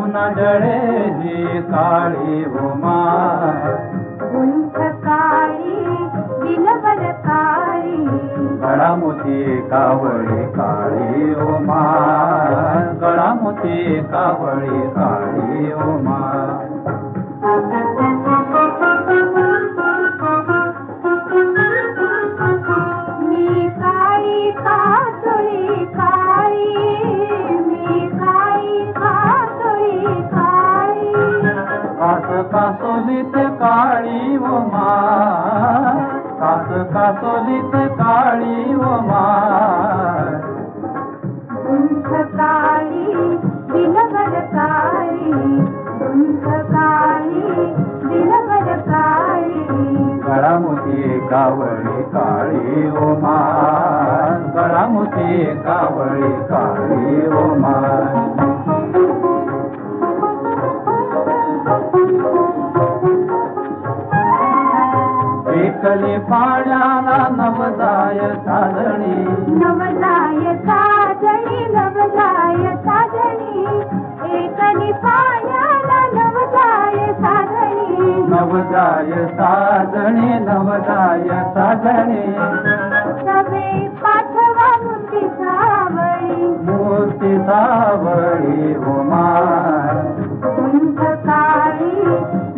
यमुना जळे जी काळी उमा उंच काळी बिलवर काळी गळामुती कावळी काळी उमा गळामुती कावळी काळी उमा मी काळी कासुळी काळी मी काळी कासुळी काळी कास कासोलीत काळी उमा कास कासोलीत काळी उमा उंच काळी बिलवर काळी उंच काळी बिलवर काळी गळामुती कावळी काळी उमा गळामुती कावळी काळी उमा एकली पाण्याला नवदाय साधणी नवलाय साजणी नवलाय साजणी एकली पाण्याला नवलाय साजणी नवदाय साधणी नवदाय साधणी सवे पाठवा मुठी सावळी मूर्ती सावळी उमा उंच काळी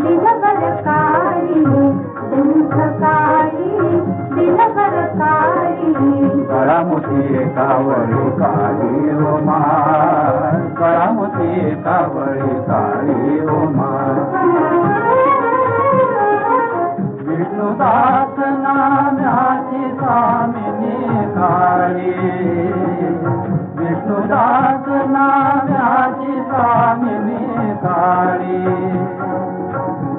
बिलवर काळी उंच काळी बिलवर काळी गळामुती कावळी काळी उमा गळामुती कावळी काळी उमा विष्णुदास नाम्याची स्वामिनी काळी विष्णुदास नाम्याची स्वामिनी काळी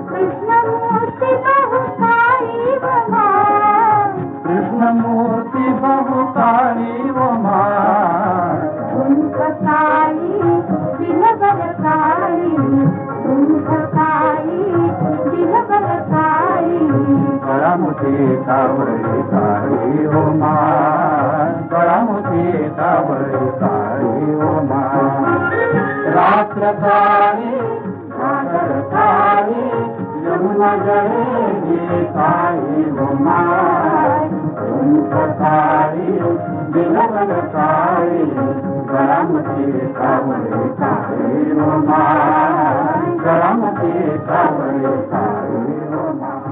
कृष्णमूर्ती बहु काळी उमा कृष्णमूर्ती बहु काळी उमा उंच काळी बिलवर काळी उंच काळी बिलवर काळी गळामुती कावळी काळी उमा गळामुती कावळी काळी उमा रात्र काळी सागर काळी यमुना जळे काळी उमा उंच काळी बिलवर काळी गळामुती कावळी काळी उमा गळामुती कावळी काळी उमा